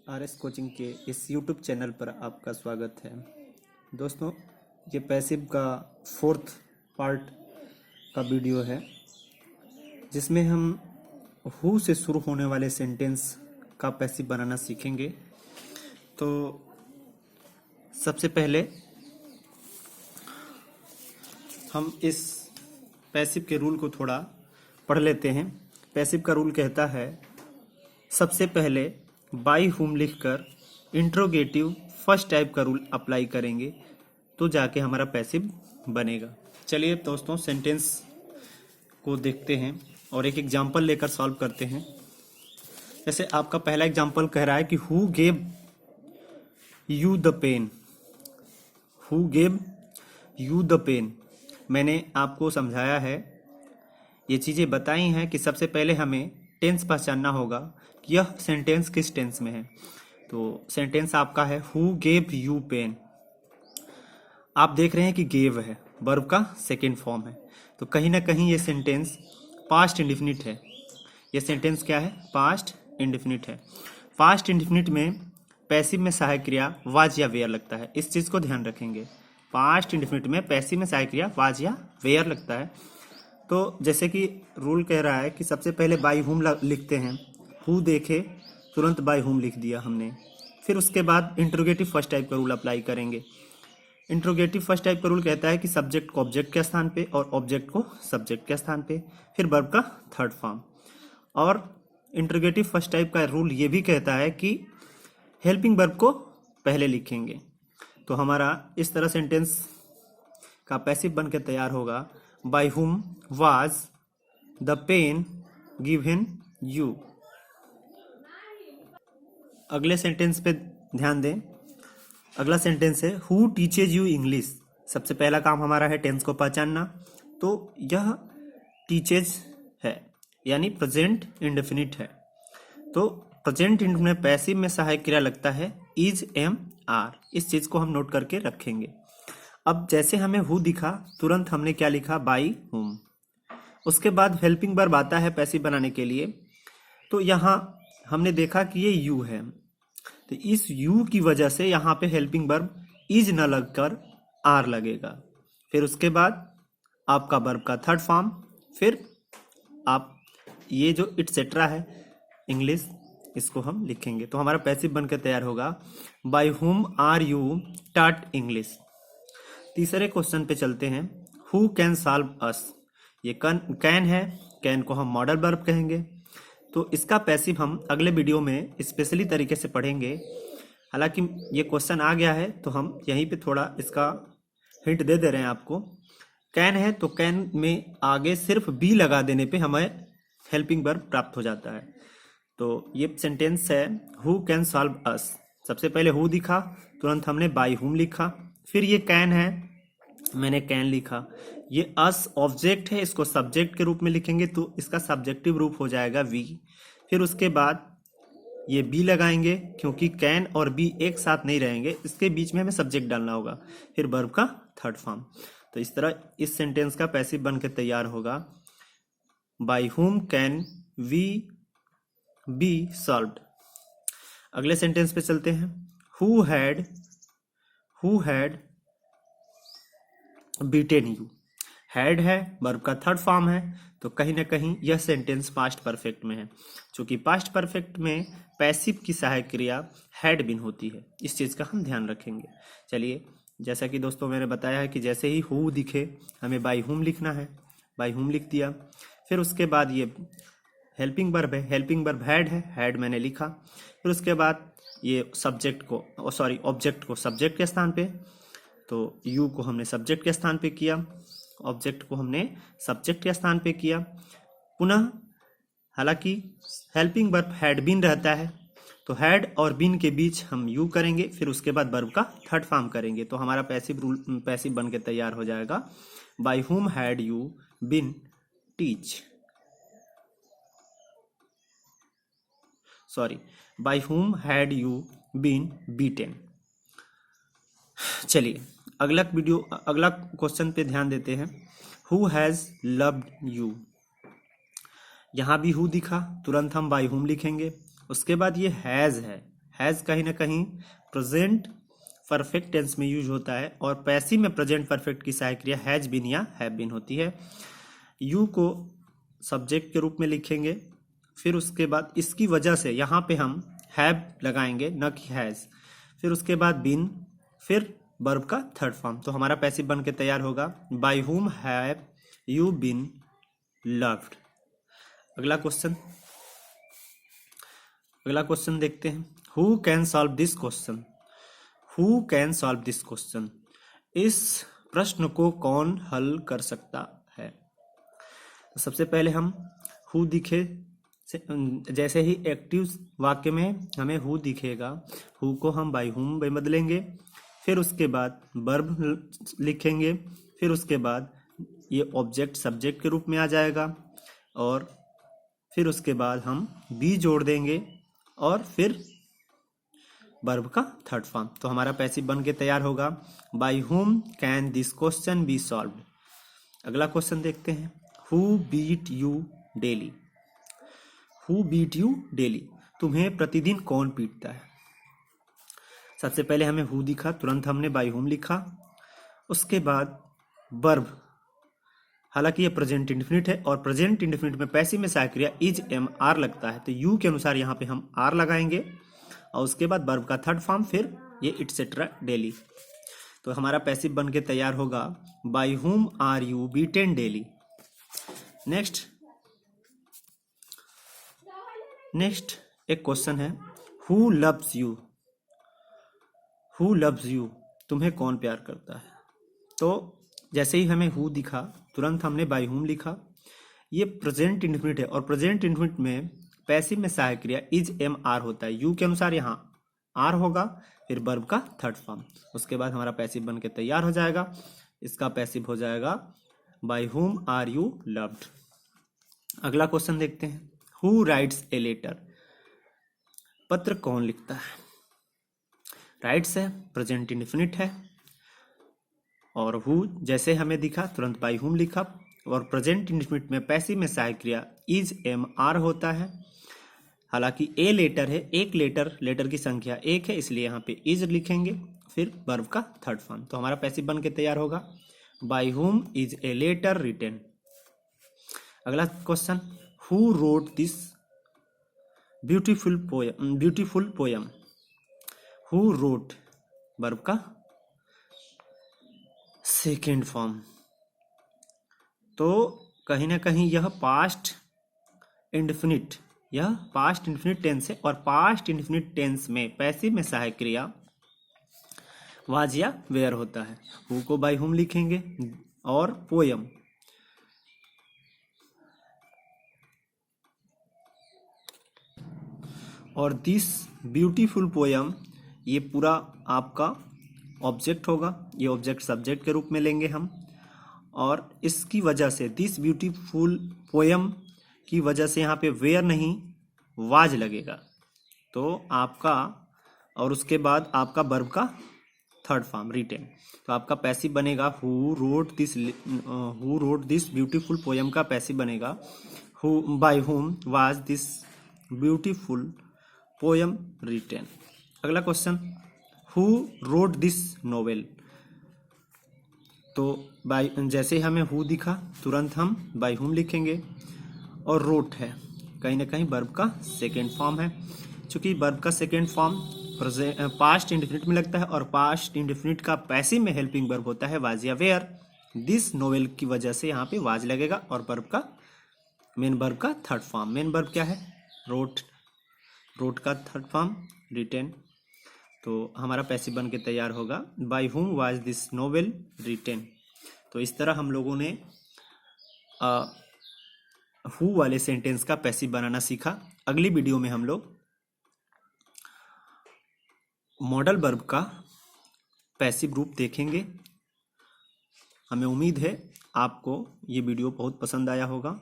RS coaching के इस YouTube channel पर आपका स्वागत है। दोस्तों, ये पैसिव का 4th पार्ट का वीडियो है जिसमें हम हु से शुरू होने वाले सेंटेंस का पैसिव बनाना सीखेंगे। तो सबसे पहले हम इस पैसिव के रूल को थोड़ा पढ़ लेते हैं। पैसिव का रूल कहता है, सबसे पहले बाई हुम लिखकर इंट्रोगेटिव फर्स्ट टाइप का रूल अप्लाई करेंगे तो जाके हमारा पैसिव बनेगा। चलिए दोस्तों, सेंटेंस को देखते हैं और एक एग्जांपल लेकर सॉल्व करते हैं। जैसे आपका पहला एग्जांपल कह रहा है कि who gave you the pen. Who gave you the pen. मैंने आपको समझाया है, ये चीज़ें बताई हैं कि सबसे पहले हमें टेंस पहचानना होगा कि यह सेंटेंस किस टेंस में है। तो सेंटेंस आपका है हु गेव यू पेन। आप देख रहे हैं कि गेव है, वर्ब का सेकेंड फॉर्म है, तो कहीं ना कहीं ये सेंटेंस पास्ट इंडेफिनिट है। ये सेंटेंस क्या है? पास्ट इंडेफिनिट है। पास्ट इंडेफिनिट में पैसिव में सहायक क्रिया वाज या वेयर लगता है। इस चीज़ को ध्यान रखेंगे। पास्ट इंडेफिनिट में पैसिव में सहायक क्रिया वाज या वेयर लगता है। तो जैसे कि रूल कह रहा है कि सबसे पहले बाई हुम लिखते हैं। हु देखे तुरंत बाई हुम लिख दिया हमने। फिर उसके बाद इंट्रोगेटिव फर्स्ट टाइप का रूल अप्लाई करेंगे। इंट्रोगेटिव फर्स्ट टाइप का रूल कहता है कि सब्जेक्ट को ऑब्जेक्ट के स्थान पे और ऑब्जेक्ट को सब्जेक्ट के स्थान पे, फिर वर्ब का थर्ड फॉर्म। और इंट्रोगेटिव फर्स्ट टाइप का रूल ये भी कहता है कि हेल्पिंग वर्ब को पहले लिखेंगे। तो हमारा इस तरह सेंटेंस का पैसिव बन के तैयार होगा, by whom was the pen given you. अगले सेंटेंस पे ध्यान दें। अगला सेंटेंस है हु टीचेज यू इंग्लिश। सबसे पहला काम हमारा है टेंस को पहचानना। तो यह टीचेज है यानी प्रेजेंट इंडेफिनिट है। तो प्रेजेंट इंडेफिनिट में पैसिव में सहायक क्रिया लगता है इज, एम, आर। इस चीज को हम नोट करके रखेंगे। अब जैसे हमें हु दिखा तुरंत हमने क्या लिखा? बाई हुम। उसके बाद हेल्पिंग वर्ब आता है पैसिव बनाने के लिए। तो यहाँ हमने देखा कि ये यू है, तो इस यू की वजह से यहाँ पे हेल्पिंग वर्ब इज न लगकर आर लगेगा। फिर उसके बाद आपका वर्ब का थर्ड फॉर्म, फिर आप ये जो इटसेट्रा है इंग्लिश, इसको हम लिखेंगे। तो हमारा पैसिव बनकर तैयार होगा, by whom are you taught English. तीसरे क्वेश्चन पे चलते हैं, हु कैन सॉल्व अस। ये कैन है, कैन को हम मॉडल वर्ब कहेंगे। तो इसका पैसिव हम अगले वीडियो में स्पेशली तरीके से पढ़ेंगे। हालांकि ये क्वेश्चन आ गया है तो हम यहीं पे थोड़ा इसका हिंट दे रहे हैं आपको। कैन है तो कैन में आगे सिर्फ बी लगा देने पे हमें हेल्पिंग वर्ब प्राप्त हो जाता है। तो ये सेंटेंस है हु कैन सॉल्व अस। सबसे पहले हु दिखा तुरंत हमने बाई हुम लिखा। फिर ये कैन है, मैंने कैन लिखा। ये अस ऑब्जेक्ट है, इसको सब्जेक्ट के रूप में लिखेंगे तो इसका सब्जेक्टिव रूप हो जाएगा वी। फिर उसके बाद ये बी लगाएंगे क्योंकि कैन और बी एक साथ नहीं रहेंगे, इसके बीच में हमें सब्जेक्ट डालना होगा। फिर वर्ब का थर्ड फॉर्म। तो इस तरह इस सेंटेंस का पैसिव बन के तैयार होगा, by whom can we be solved. अगले सेंटेंस पे चलते हैं, who had beaten you. Had है, वर्ब का थर्ड फॉर्म है, तो कहीं ना कहीं यह सेंटेंस पास्ट परफेक्ट में है। क्योंकि पास्ट परफेक्ट में पैसिव की सहायक क्रिया हैड बीन होती है। इस चीज़ का हम ध्यान रखेंगे। चलिए, जैसा कि दोस्तों मैंने बताया है कि जैसे ही हु दिखे हमें बाई हुम लिखना है। बाई हुम लिख दिया। फिर उसके बाद ये हेल्पिंग वर्ब है, हेल्पिंग वर्ब हैड है, हैड मैंने लिखा। फिर उसके बाद ये सब्जेक्ट को ऑब्जेक्ट को सब्जेक्ट के स्थान पे, तो यू को हमने सब्जेक्ट के स्थान पे किया, ऑब्जेक्ट को हमने सब्जेक्ट के स्थान पे किया। पुनः हालांकि हेल्पिंग वर्ब हैड बीन रहता है, तो हैड और बीन के बीच हम यू करेंगे। फिर उसके बाद वर्ब का थर्ड फॉर्म करेंगे। तो हमारा पैसिव बन के तैयार हो जाएगा, by whom had you been by whom had you been beaten. चलिए अगला क्वेश्चन पे ध्यान देते हैं, हु हैज लव्ड यू। यहां भी हु दिखा तुरंत हम बाय हुम लिखेंगे। उसके बाद ये हैज है, हैज़ कहीं ना कहीं प्रेजेंट परफेक्ट टेंस में यूज होता है और पैसिव में प्रेजेंट परफेक्ट की सहायक क्रिया हैज बीन या हैव बीन होती है। यू को सब्जेक्ट के रूप में लिखेंगे, फिर उसके बाद इसकी वजह से यहाँ पे हम हैव लगाएंगे न कि हैज़, फिर उसके बाद बीन, फिर वर्ब का थर्ड फॉर्म। तो हमारा पैसिव बन के तैयार होगा by whom have you been loved. अगला क्वेश्चन देखते हैं। Who can solve this question. Who can solve this question, इस प्रश्न को कौन हल कर सकता है। तो सबसे पहले हम हु दिखे, जैसे ही एक्टिव वाक्य में हमें हु दिखेगा, हु को हम बाय हुम में बदलेंगे, फिर उसके बाद वर्ब लिखेंगे, फिर उसके बाद ये ऑब्जेक्ट सब्जेक्ट के रूप में आ जाएगा और फिर उसके बाद हम बी जोड़ देंगे और फिर वर्ब का थर्ड फॉर्म। तो हमारा पैसिव बन के तैयार होगा by whom can this question be solved. अगला क्वेश्चन देखते हैं। Who beat you daily. Who beat you daily, तुम्हें प्रतिदिन कौन पीटता है। सबसे पहले हमें हु दिखा, तुरंत हमने बाय हुम लिखा, उसके बाद वर्ब, हालांकि ये प्रेजेंट इंडेफिनिट है और प्रेजेंट इंडेफिनिट में पैसिव में सहायक क्रिया इज एम आर लगता है, तो यू के अनुसार यहाँ पे हम आर लगाएंगे और उसके बाद वर्ब का थर्ड फॉर्म, फिर ये इटसेट्रा डेली। तो हमारा पैसिव बन के तैयार होगा by whom are you beaten daily. Next एक क्वेश्चन है, who loves you. Who loves you, तुम्हें कौन प्यार करता है। तो जैसे ही हमें हु दिखा, तुरंत हमने बाय हुम लिखा। ये प्रेजेंट इंडेफिनिट है और प्रेजेंट इंडेफिनिट में पैसिव में सहायक क्रिया इज एम आर होता है, यू के अनुसार यहाँ आर होगा, फिर वर्ब का थर्ड फॉर्म। उसके बाद हमारा पैसिव बन के तैयार हो जाएगा। इसका पैसिव हो जाएगा by whom are you loved. अगला क्वेश्चन देखते हैं। हु राइट्स ए लेटर, पत्र कौन लिखता है। राइट्स है, प्रेजेंट इंडेफिनिट है और हु जैसे हमें दिखा तुरंत बाय हुम लिखा और प्रेजेंट इंडेफिनिट में पैसिव में सहायक क्रिया इज एम आर होता है। हालांकि ए लेटर है, एक लेटर की संख्या एक है, इसलिए यहाँ पे इज लिखेंगे, फिर वर्ब का थर्ड फॉर्म। तो हमारा पैसिव बन के तैयार होगा by whom is a letter written. अगला question, who wrote this beautiful poem. Who wrote, verb का सेकेंड फॉर्म। तो कहीं ना कहीं यह पास्ट इंडेफिनिट टेंस है और पास्ट इंडेफिनिट टेंस में पैसिव में सहायक क्रिया वाज या वेयर होता है। हु को बाय हुम लिखेंगे और पोयम, और दिस ब्यूटीफुल पोयम, ये पूरा आपका ऑब्जेक्ट होगा, ये ऑब्जेक्ट सब्जेक्ट के रूप में लेंगे हम, और इसकी वजह से दिस ब्यूटीफुल पोयम की वजह से यहाँ पे वेयर नहीं वाज लगेगा। तो आपका, और उसके बाद आपका वर्ब का थर्ड फॉर्म रिटेन। तो आपका पैसिव बनेगा who wrote this beautiful poem का पैसिव बनेगा who by whom was this beautiful poem written. अगला question, who wrote this novel. तो बाय जैसे ही हमें हु दिखा तुरंत हम बाय हुम लिखेंगे और रोट है, कहीं ना कहीं वर्ब का सेकेंड फॉर्म है। चूंकि वर्ब का सेकेंड फॉर्म पास्ट इंडेफिनिट में लगता है और पास्ट इंडेफिनिट का पैसिव में हेल्पिंग वर्ब होता है वाज या वेयर, दिस नोवेल की वजह से यहाँ पे वाज लगेगा और वर्ब का मेन वर्ब का थर्ड फॉर्म। मेन वर्ब क्या है, रोट का थर्ड फॉर्म रिटेन। तो हमारा पैसिव बन के तैयार होगा by whom was this novel retain. तो इस तरह हम लोगों ने हु वाले सेंटेंस का पैसिव बनाना सीखा। अगली वीडियो में हम लोग मॉडल वर्ब का पैसिव रूप देखेंगे। हमें उम्मीद है आपको ये वीडियो बहुत पसंद आया होगा।